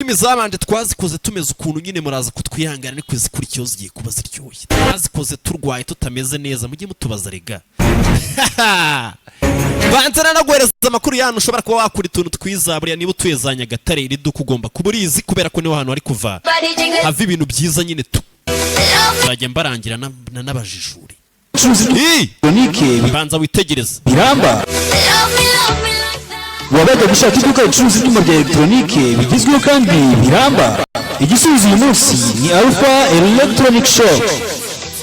filimi zabanje twazikoze tumeze ukuntu nyine muraza kutwihangana ni kwizikurikiyo zigiye kuba ziryoshye. Twazikoze turwaye tutameze neza mujye mutubaza rega. Banzana no guhereza amakuru yanyu ushobora kuba wakura ituntu twiza buriya niba utuye za Nyagatare iri duka ugomba kuba urizi kubera ko niho hantu hari kuva hava ibintu byiza nyine tu. Nzajya mbarangira n'abajijuri. Banza witegereza. Biramba. Wabaga gushaka iduka ricuruza ibyuma bya electronique bigizweho kandi biramba. Igisubizo uyu munsi ni Alpha Electronic Shop.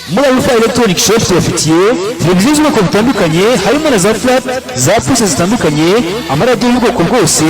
Muri Alpha Electronic Shop tubafitiye televiziyo z'ubwoko butandukanye harimo na za flat za puse zitandukanye, amaradiyo y'ubwoko bwose,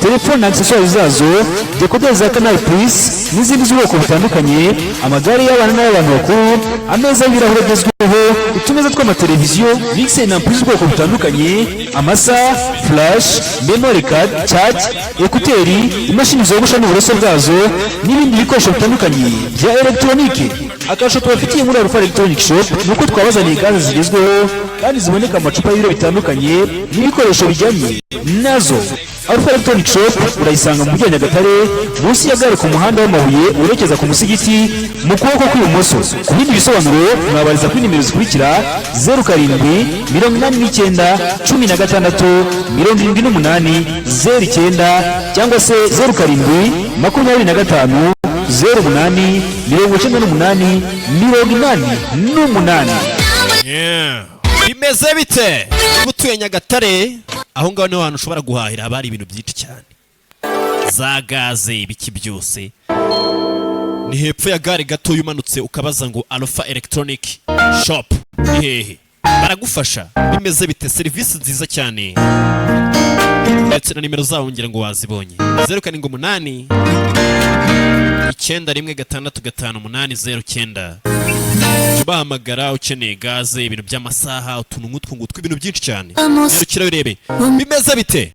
telefone na accessoires zazo, decoder za Canal Plus n'izindi z'ubwoko butandukanye, amagare y'abana n'abantu bakuru, ameza y'ibirahure agezweho, utumeza tw'amateleviziyo, mixer na ampli z'ubwoko butandukanye, amasa, flash, memory card, charge, ekuteri, imashini zogosha n'uburoso bwazo n'ibindi bikoresho bitandukanye bya electronique. Akasho tubafitiye muri Alpha Electronic Shop nuko twabazaniye gaze zigezweho kandi ziboneka amacupa y'ibiro bitandukanye n'ibikoresho bijyanye nazo. Alpha Electronic Shop urayisanga mu mujyi wa Nyagatare munsi ya gare ku muhanda w'amabuye urekeza ku musigiti mu kuboko kw'ibumoso. Ku bindi bisobanuro mwabariza kuri nimero zikurikira 0789767809 cyangwa se 0725 0888 bimeze bite utuye Nyagatare aho ngaho niho hantu ushobora guhahira abari ibintu byinshi cyane za gaze ibiki byose ni hepfo ya gare gato yumanutse ukabaza ngo Alpha Electronic Shop hehe baragufasha. Bimeze bite serivisi nziza cyane ndetse na nimero zabo ngira ngo wazibonye 0788 9165809 tubahamagara ukeneye gaze ibintu by'amasaha utuntu nk'utwo ngutwo ibintu byinshi cyane. Nyarukira urebe bimeze bite.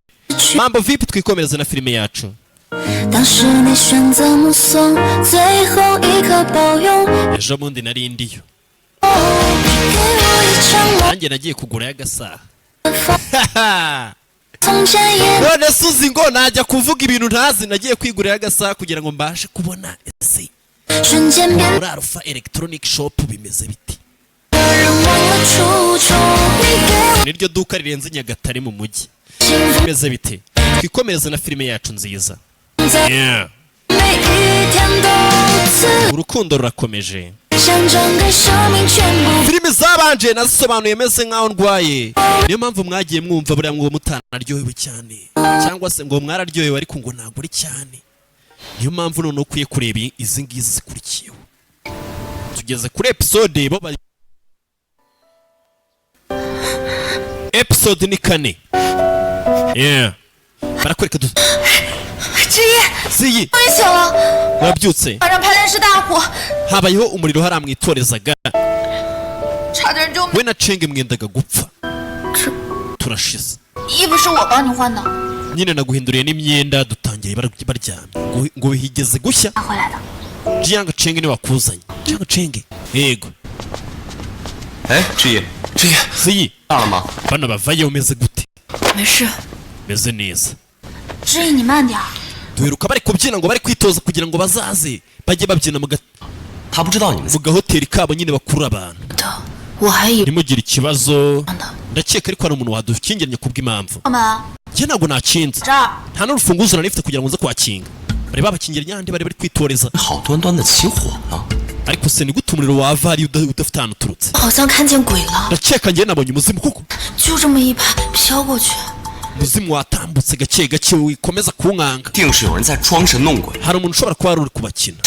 Mambo vipi twikomereza na filime yacu. Ejo bundi nari ndiyo nanjye nagiye kugura y'agasaha. None suzi ngo najya kuvuga ibintu ntazi nagiye kwigurira agasaha kugira ngo mbashe kubona ese muri Alpha Electronic Shop bimeze biti. Niryo duka rirenze Nyagatare mu mujyi. Bimeze bite twikomereza na filime yacu nziza. Urukundo rurakomeje. Filime zabanje nazisobanuye meze nkaho ndwaye niyo mpamvu mwagiye mwumva buriya ngo mutanaryohewe cyane cyangwa se ngo mwararyohewe ariko ngo ntabwo ari cyane. Niyo mpamvu none ukwiye kureba izi ngizi zikurikiyeho. Tugeze kuri episode bo episode ni 4. Barakwereka Ziyi wabyutse habayeho umuriro haramwitorezaga we na Chenge mwendaga gupfa turashize nyine naguhinduriye n'imyenda dutangiye baryamye ngo higeze gushya Jianga Chenge ni wakuzanye Jianga Chenge yego Ziyi bana bavaye umeze gute meze neza duheruka bari kubyina ngo bari kwitoza kugira ngo bazaze bajye babyina mu gahoteli kabo nyine bakurura abantu. Nimugire ikibazo ndakeka ariko hari umuntu wadukingiranye kubw'impamvu njye ntabwo nakinze nta n'urufunguzo narifite kugira ngo nze kwakinga bari babakingiranye ahandi bari kwitoreza ariko se ni gute umuriro wava ari udafite ahantu uturutse. Ndakeka njye nabonye umuzimu kuko umuzimu watambutse gake gake wikomeza kunkanga. Hari umuntu ushobora kuba ari uri kubakina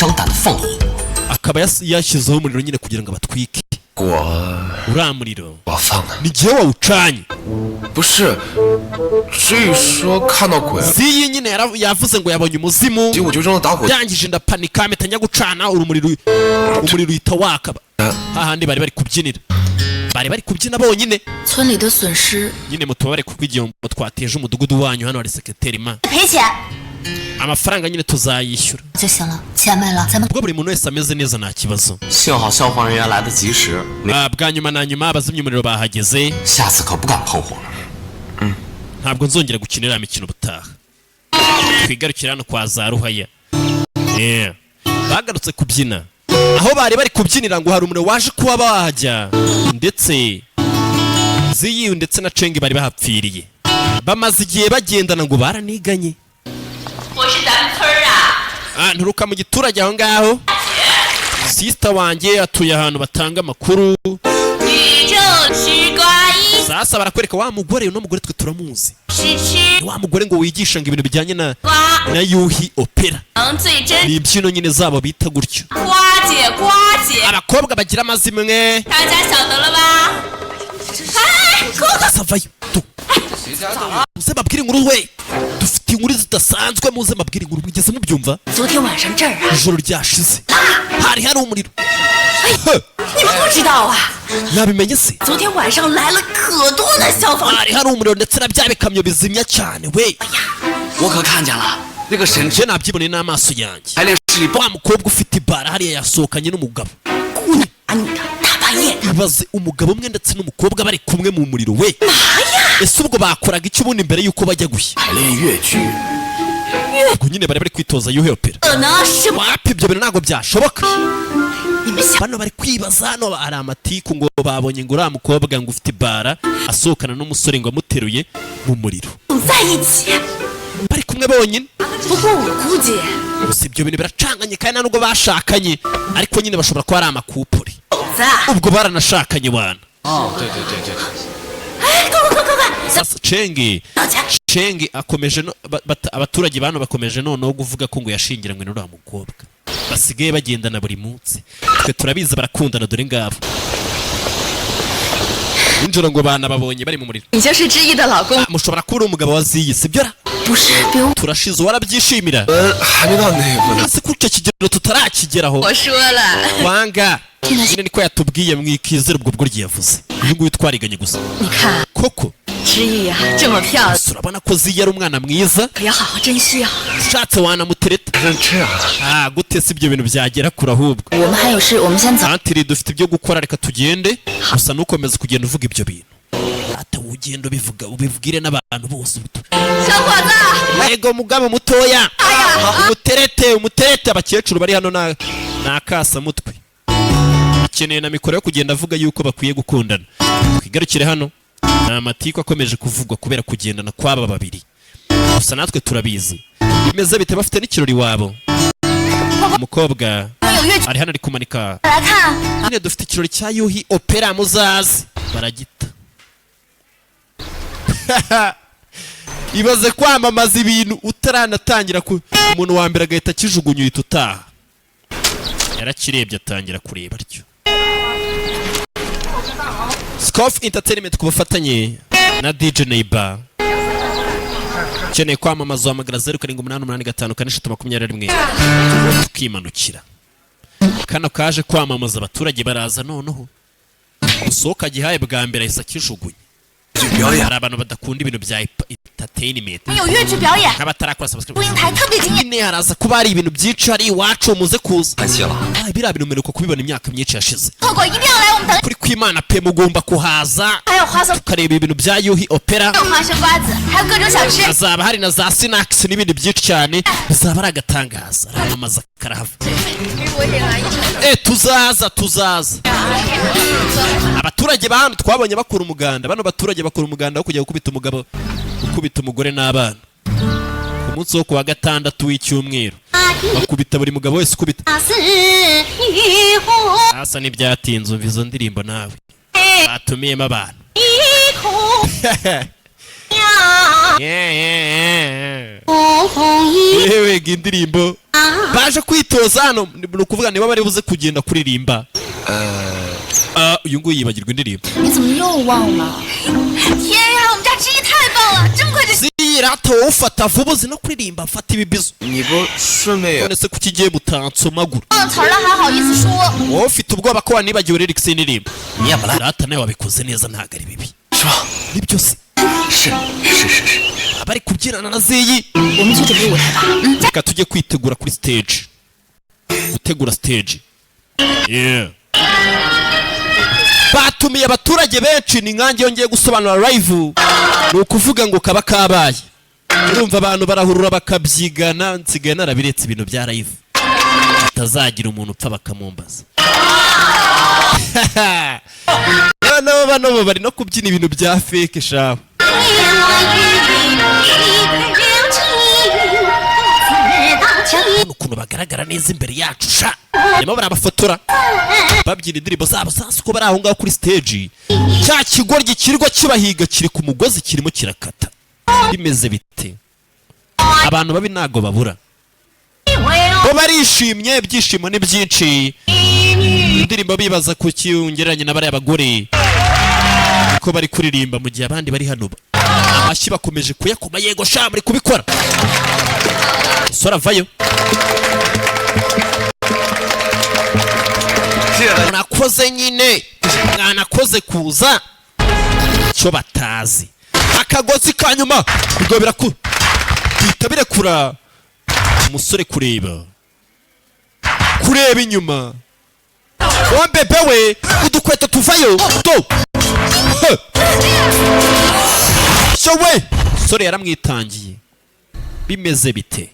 akaba yashyizeho umuriro nyine kugira ngo abatwike. Uriya muriro ni igihe wawucanye. Ziyi nyine yavuze ngo yabonye umuzimu yangije ndapanika mpita njya gucana umuriro uhita waka hahandi bari kubyinira bari kubyina bonyine nyine mutubare kuko igihombo twateje umudugudu wanyu hano hari sekreteri ma amafaranga nyine tuzayishyura ubwo buri muntu wese ameze neza nta kibazo. Bwa nyuma na nyuma abazimya umuriro bahageze ntabwo nzongera gukinira imikino butaha twigarukira hano kwa za Ruhaya bagarutse kubyina aho bari kubyinira ngo hari umuriro waje kuba bahajya ndetse Ziyi ndetse na Cheng bari bahapfiriye bamaze igihe bagendana ngo baraniganye nturuka mu giturage aho ngaho sister wanjye atuye ahantu batanga amakuru sasa barakwereka wa mugore uno mugore twe turamuzi wa mugore ngo wigisha ngo ibintu bijyanye na yuhi opera ni imbyino nyine zabo bita gutyo abakobwa bagira amazimwe savayo muze mabwire inkuru we dufite inkuru zidasanzwe muze mabwire inkuru mwigeze mubyumva ijoro ryashize hari umuriro nabimenye se hari umuriro ndetse na bya bikamyo bizimya cyane we nje nabyiboneye n'amaso yanjye wa mukobwa ufite ibara hariya yasohokanye n'umugabo ibaze umugabo umwe ndetse n'umukobwa bari kumwe mu muriro we ese ubwo bakoraga icyo ubundi mbere yuko bajya gushya ubwo nyine bari kwitoza yuhe opera wapi ibyo bintu ntabwo byashoboka bano bari kwibaza hano hari amatiku ngo babonye ngo uriya mukobwa ngo ufite ibara asohokana n'umusore ngo amuteruye mu muriro bari kumwe bonyine gusa ibyo bintu biracanganye kandi nubwo bashakanye ariko nyine bashobora kuba ari amakupuri ubwo baranashakanye bana sasa Cheng akomeje abaturage bano bakomeje noneho kuvuga ko ngo yashingiranywe n'uriya mukobwa basigaye bagendana buri munsi twe turabizi barakundana dore ngabo injoro ngo bana babonye bari mu muriro mushobora kuba uri umugabo wa Ziyi sibyo turashize warabyishimira ese kucyo kigero tutarakigeraho wanga nyine niko yatubwiye mwikizera ubwo bwo yavuze uyu nguyu twariganye gusa koko urabona ko Ziyi ari umwana mwiza ushatse wanamutereta gute si ibyo bintu byagera kure ahubwo antiri dufite ibyo gukora reka tugende gusa nukomeza kugenda uvuga ibyo bintu ata ugenda ubivugire n'abantu bose yego mugabo mutoya umuterete abakecuru bari hano nakasa mutwe akeneye na mikoro yo kugenda avuga yuko bakwiye gukundana twigarukire hano ni amatiku akomeje kuvugwa kubera kugendana kw'aba babiri gusa natwe turabizi bimeze bite bafite n'ikirori wabo umukobwa ari hano ari kumanika nyine dufite ikirori cya yuhi opera muzazi baragita ibaze kwamamaza ibintu utaranatangira umuntu wa mbere agahita akijugunya uhita utaha yarakirebye atangira kureba atyo Scoff Entertainment ku bufatanye na DJ Neighbor ukeneye kwamamaza wahamagara 0788542321 tukimanukira kano kaje kwamamaza abaturage baraza noneho usohoka gihaye bwa mbere ahise akijugunya hari abantu badakunda ibintu bya entertainment nk'abatarakora subscribe haraza kuba hari ibintu byinshi hari iwacu muze kuza biriya bintu mperuka kubibona imyaka myinshi yashize kuri kw'Imana pe mugomba kuhaza tukareba ibintu bya yuhi opera hazaba hari na za snacks n'ibindi byinshi cyane bizaba ari agatangaza aramamaza karahava tuzaza abaturage bahano twabonye bakora umuganda bano baturage bakora umuganda wo kujya gukubita umugabo ukubita umugore n'abana ku munsi wo kuwa gatandatu w'icyumweru bakubita buri mugabo wese ukubita hasa n'ibyatinze umva izo ndirimbo nawe batumiyemo abantu yewe indirimbo baje kwitoza hano ni ukuvuga niba bari buze kugenda kuririmba uyu nguyu yibagirwa indirimbo zirata wowe ufata vuba uzi no kuririmba fata ibibizo none se kuki igiye mutansomagura wowe ufite ubwoba ko wanibagiwe lyrics y'indirimbo rata nawe wabikoze neza ntabwo ari bibi nibyo se abari kubyinana na Ziyi reka tujye kwitegura kuri stage gutegura stage batumiye abaturage benshi ni nkange yongeye gusobanura live ni ukuvuga ngo kaba kabaye urumva abantu barahurura bakabyigana nsigaye narabiretse ibintu bya live tazagira umuntu upfa bakamumbaza. Bano bari no kubyina ibintu bya fake shaho. Ukuntu bagaragara neza imbere yacu sha. Nyuma barabafotora babyina indirimbo zabo sasa uko bari aho ngaho kuri stage. Cya kigoryi kirwa kibahiga kiri ku mugozi kirimo kirakata. Bimeze bite? Abantu babi nago babura. Bo barishimye ibyishimo ni byinshi. Indirimbo bibaza ku kiyungeranye n'abari abagore. Ko bari kuririmba mu gihe abandi bari hano. Amashyi bakomeje kuyakoma yego sha muri kubikora. Sora vayo. Nakoze nyine. Mwanakoze kuza. Cyo batazi. Akagozi kanyuma kugobera ku. Bitabire kura. Umusore kureba. Kureba inyuma. Wambebe we udukweto tuvayo. To. Showe. Sore yaramwitangiye. Bimeze bite?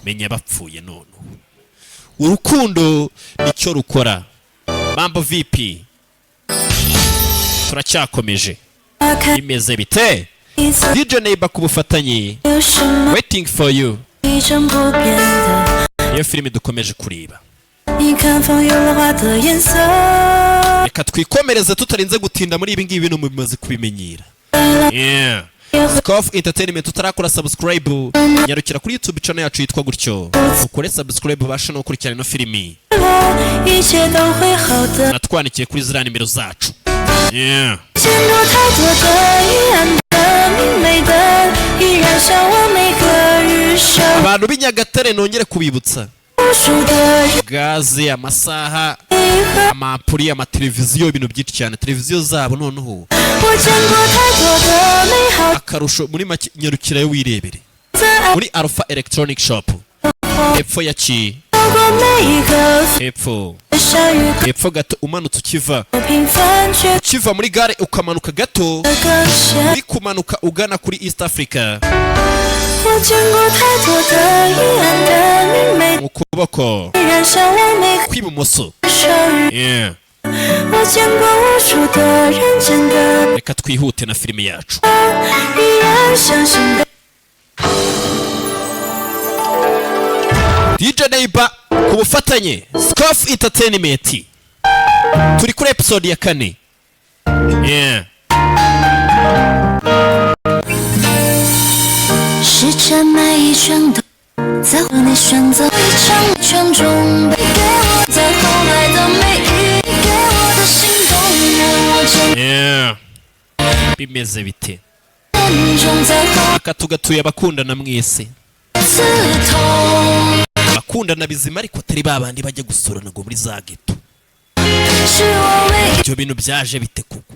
Menya bapfuye none. Urukundo nicyo rukora. Mambo VP. Turacyakomeje. Bimeze bite? DJ Neighbor ku bufatanye. Waiting for you. Iyo filime dukomeje kureba. Reka twikomereze tutarinze gutinda muri ibi ngibi bintu mubimaze kubimenyera. Yeah. Scoff Entertainment tutarakora subscribe nyarukira kuri YouTube channel yacu yitwa gutyo. Ukore subscribe basha no kurikirana no filimi. Natwandikiye kuri zira nimero zacu. Yeah. Abantu b'Inyagatare nongere kubibutsa. Gaze, amasaha, amapuri, amateleviziyo, ibintu byinshi cyane. Televiziyo zabo noneho akarusho muri nyarukira yo wirebere muri Alpha Electronic Shop. Epfo ya ki epfo gato umanutse ukiva muri gare ukamanuka gato uri kumanuka ugana kuri East Africa mu kuboko kw'ibumoso. Yeah. Reka twihute na filime yacu. DJ Neighbor ku bufatanye Scoff Entertainment. Turi kuri episode ya 4. Yeah. Yeah. Bimeze bite? Akatugatuye abakundana mwese. Bakundana bizima ariko atari babandi bajya gusurana ngo muri za ghetto. Ibyo bintu byaje bite kuko?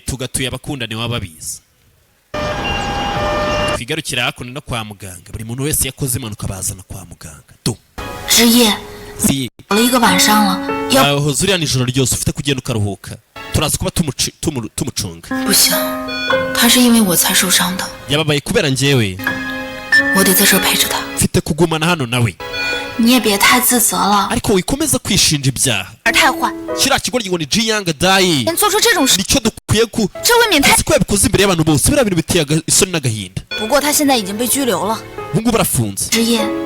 Tugatuye abakundane wababiza. Twigarukira hakuno no kwa muganga. Buri muntu wese yakoze impanuka bazana kwa muganga. Tu. Si. Aho zuriya nijoro ryose ufite kugenda ukaruhuka. Turazi kuba tumucunga. Yababaye kubera njyewe. Mfite kugumana hano nawe. Ariko wikomeza kwishinja ibyaha. Kira kigoryi ngo ni Jiyanga Dai. Nicyo dukwiye ku. Sikwe bikoze imbere y'abantu bose. Bira bintu biteye isoni n'agahinda. Bungu barafunze.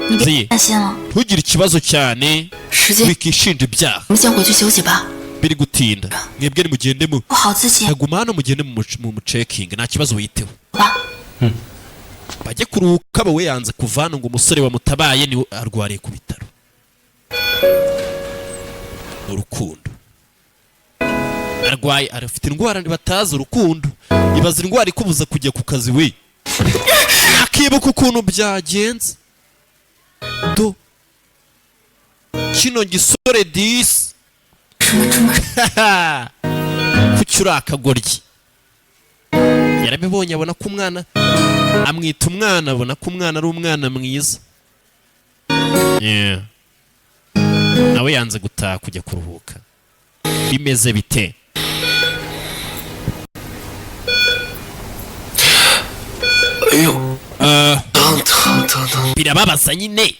Ntugire ikibazo cyane. Wikishinja ibyaha. Biri gutinda. Mwebwe ni mugende mu. Haguma hano mugende mu checking. Nta kibazo witeho. Bajye kuruhuka bawe yanze kuvana ngo umusore wamutabaye ni arwariye ku bitaro. Urukundo. Arwaye arafite indwara batazi urukundo. Ibaza indwara ikubuza kujya ku kazi we. Akibuka ukuntu byagenze. Do. Kino gisore dis. Kucyura akagoryi. Yarabibonye abona ko umwana amwita umwana, abona ko umwana ari umwana mwiza. Yeah. Nawe yanze gutaha kujya kuruhuka. Bimeze bite? birababaza nyine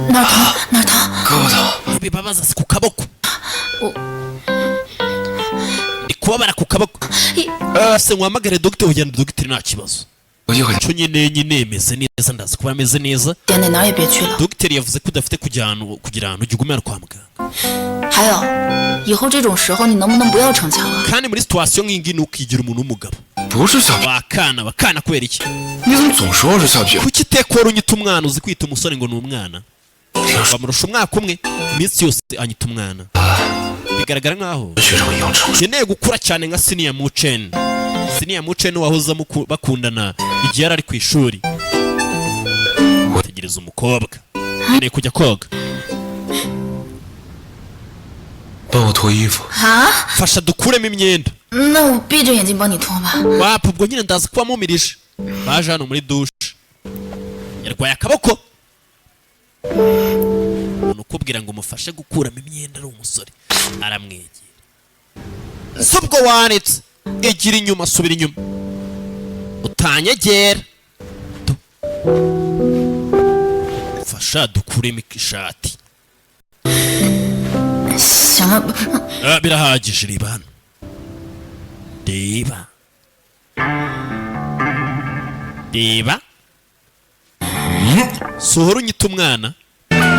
哪儿疼哪儿疼？ 胳膊疼。 bibabaza si ku kaboko ndi kubabara ku kaboko se nguhamagare dogiteri ugenda dogiteri nta kibazo 我一会儿 cyo nyine meze neza ndazi kuba ameze neza 点哪儿也别去了。 dogiteri yavuze ko udafite kugira ahantu ujya ugumira kwa muganga 还有，以后这种时候你能不能不要逞强啊？ kandi muri situation nk'ingi ntukigira umuntu w'umugabo 不是小屁， bakana kubera iki 你怎么总说我是小屁？ kuki itekora unyita umwana uzi kwita umusore ngo ni umwana bamurusha umwaka umwe iminsi yose anyita umwana bigaragara nkaho 学生一样成熟。 nkeneye gukura cyane nka senior mucen wahoze bakundana igihe yari ari ku ishuri tegereza umukobwa nkeneye kujya koga 帮我脱衣服。 啊？ fasha dukuremo imyenda 那我闭着眼睛帮你脱吧。 wapfa ubwo nyine ndaza kuba mumirije baje hano muri dushe yarwaye akaboko umuntu ukubwira ngo umufashe gukuramo imyenda ari umusore aramwegera si ubwo wanitse igira inyuma subira inyuma utanyegera fasha dukuremo ishati 行了， birahagije reba hano reba sohora unyita umwana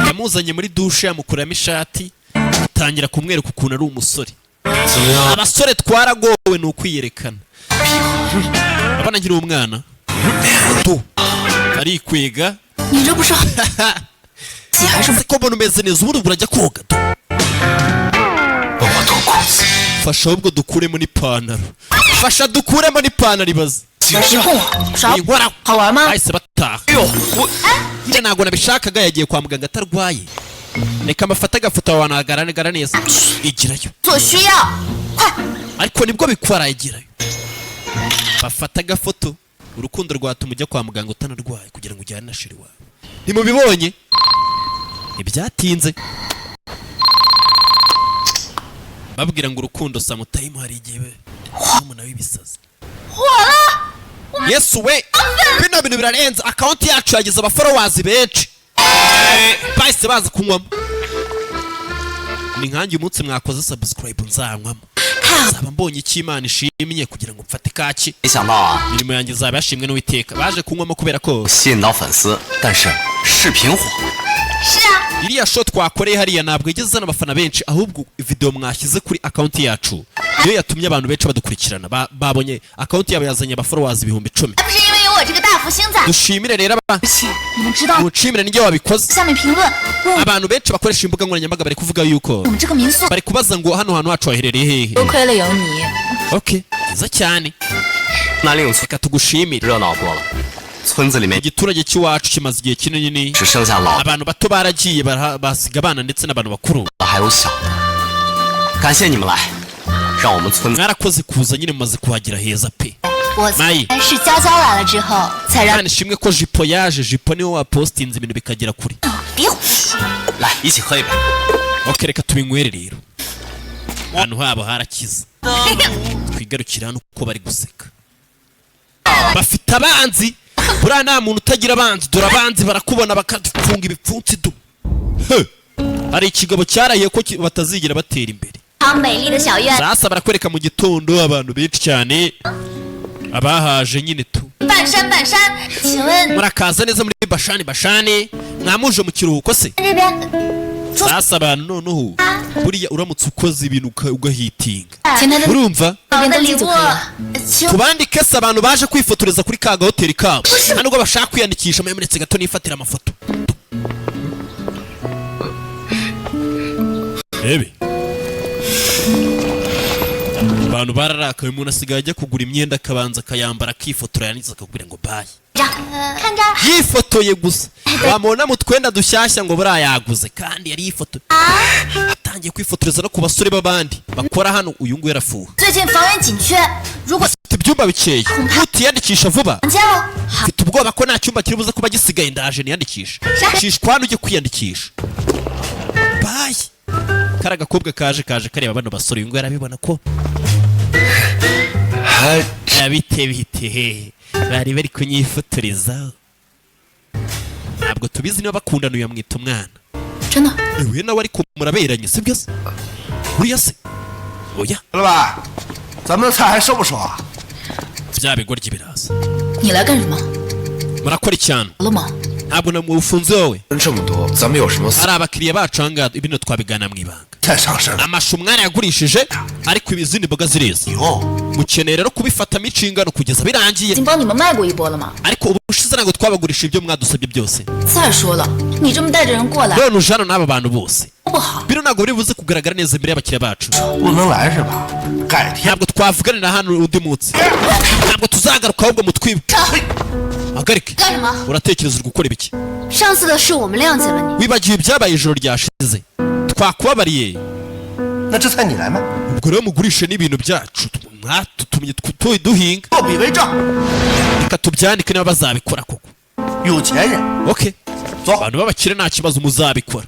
yamuzanye muri dushe yamukuramo ishati atangira kumwereka ukuntu ari umusore 怎么样？ abasore twaragowe ni ukwiyerekana abana ngira umwana arikwega 你这不是洗还是 ko mbona umeze neza ubundi burajya koga 帮我脱裤子。 fasha ahubwo dukuremo n'ipantaro fasha dukuremo n'ipantaro ibaze 别碰我，啥？ inkoraho 好玩吗？ bahise bataha 哎呦，我 njye ntabwo nabishakaga yagiye kwa muganga atarwaye reka amafata agafoto abantu agaragara neza igirayo 做需要，快！ ariko nibwo bikora igirayo bafata agafoto urukundo rwatuma ujya kwa muganga utanarwaye kugira ngo ujyane na shiri wawe ntimubibonye ntibyatinze babwira ngo urukundo samutayimu hari igihe umuntu w'ibisazi yesu we bino bintu birarenze akawunti yacu yagize abaforowazi benshi bahise baza kunywamo ni nkanjye umunsi mwakoze subscribe nzanywamo nzaba mbonye icyo Imana ishimye kugira ngo mfate kaki 没想到啊， imirimo yanjye izaba yashimwe n'Uwiteka baje kunywamo kubera ko 吸引到粉丝，但是视频火， 是啊， iriya shot twakoreye hariya ntabwo igeze izana abafana benshi ahubwo video mwashyize kuri akawunti yacu niyo yatumye abantu benshi badukurikirana babonye akawunti yabo yazanye abaforowazi 10,000 还不是因为有我这个大福星在。 dushimire rero 你们知道， mushimire nijye wabikoze 下面评论问我 abantu benshi bakoresha imbuga nkoranyambaga bari kuvuga yuko 们这个民宿 bari kubaza ngo hano hantu hacu haherereye hehe 多亏了有你。 okay nziza cyane 那令村 reka tugushimire 热闹过了。村子里面 igiturage cy'iwacu kimaze igihe kinini 只剩下老的 abantu bato baragiye basiga abana ndetse n'abantu bakuru 还有小的。感谢你们来，让我们村子 mwarakoze kuza nyine mumaze kuhagira heza pe 我 Mai 是娇娇来了之后才让 Imana ishimwe ko jipo yaje jipo niwe wapostinze ibintu bikagera kuri 别胡说。 来一起喝一杯。 okay reka tubinywere rero ahantu habo harakiza twigarukira hano uko bari guseka bafite abanzi buriya nta muntu utagira abanzi dore abanzi barakubona bakadufunga ibipfunsi du hari ikigabo cyarahiye ko batazigera batera imbere 好美丽的小院， sasa barakwereka mu gitondo abantu benshi cyane abahaje nyine tu 半山半山，请问 murakaza neza muri bashani mwamuje mu kiruhuko se 这边 sasa abantu noneho buriya uramutse ukoze ibintu ugahitinga 前台的 urumva 这边的礼物，请 tubandike se abantu baje kwifotoreza kuri ka gahoteli kabo nta nubwo bashaka kwiyandikisha muretse gato nifatira amafoto rebe abantu bararakaye umuntu asigaye ajya kugura imyenda akabanza akayambara akifotora yanitse akakubwira ngo bayi 看着 yifotoye gusa wamubona mu twenda dushyashya ngo buriya yaguze kandi yari yifotoye atangiye kwifotoreza no ku basore b'abandi bakora hano uyu nguyu arafuha 最近房源紧缺，如果 afite ibyumba bikeya utiyandikisha vuba 房间了，好， mfite ubwoba ko nta cyumba kiri buze kuba gisigaye ndaje niyandikisha shishwa hano ujye kwiyandikisha bayi kari agakobwa kaje kareba bano basore uyu nguyu arabibona ko 还 bite hehe bari bari kunyifotorezaho ntabwo tubizi niba bakundana uyu yamwita umwana 真的。 we nawe ariko muraberanye sibyo se buriya se oya 老板，咱们的菜还收不收啊？ bya bigoryi biraza 你来干什么？ murakora icyano 好了吗？ ntabwo namufunze wowe 人这么多，咱们有什么死？ hari abakiriya bacu ahangaha ibintu twabigana mu ibanga 太伤身了。 amashu umwana yagurishije ariko izindi mboga ziriza 哟， mukeneye rero kubifatamo inshingano kugeza birangiye 已经帮你们卖过一波了吗？ ariko ubushize ntabwo twabagurishije ibyo mwadusabye byose 再说了，你这么带着人过来 none uje hano n'aba bantu bose 不好。 bino ntabwo biri buze kugaragara neza imbere y'abakiriya bacu 不能来是吧？改天。 ntabwo twavuganira hano undi munsi ntabwo tuzagaruka ahubwo mutwibuke hagarike 干什么？ uratekereza uri gukora ibiki 上次的事我们谅解了你， wibagiwe ibyabaye ijoro ryashize twakubabariye 那这菜你来卖， ubwo rero mugurishe n'ibintu byacu mwatutumye duhinga 作比为证。 reka tubyandike niba bazabikora koko 有钱人， okay 走。 abantu b'abakire nta kibazo muzabikora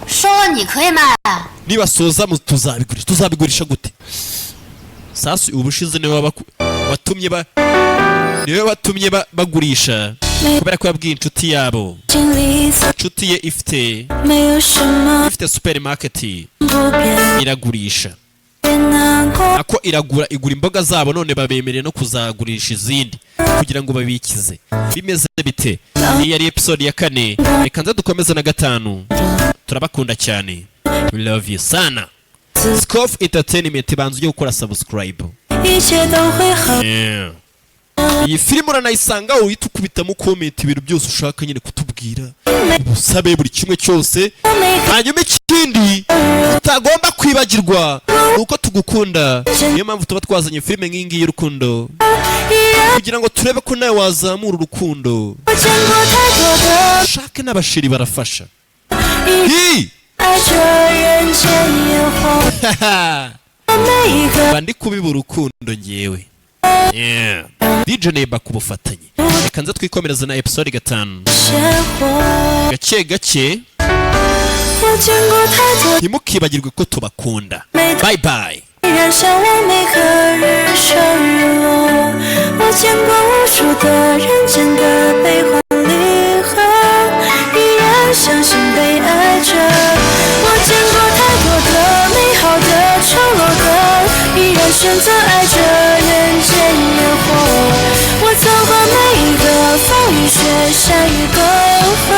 说了你可以卖。 nibasoza tuzabigurisha gute sasa ubushize niwe watumye bagurisha kubera ko yabwiye inshuti yabo inshuti ye ifite supermarket iragurisha ako igura imboga zabo none babemereye no kuzagurisha izindi kugira ngo babikize bimeze bite iyi yari episode ya 4 reka nza dukomeze na 5 turabakunda cyane we love you sana Scoff Entertainment banzu yo gukora subscribe yeah. iyi filime uranayisanga uhita ukubitamo comment ibintu byose ushaka nyine kutubwira ubusabe buri kimwe cyose hanyuma ikindi utagomba kwibagirwa nuko tugukunda niyo mpamvu tuba twazanye filime nk'ingi y'urukundo kugira ngo turebe ko nawe wazamura urukundo shake n'abashiri barafasha bandi kubiba urukundo ngewe yeah. DJ Neba ku bufatanye reka nza twikomereza na episode 5 gake gake ntimukibagirwe ko tubakunda bye bye 依然向往每个日升日落，我见过无数的人间的悲欢离合，依然相信被爱着。我见过太多的美好的丑陋的，依然选择爱着人间烟火。我走过每一个风雨雪山与沟壑。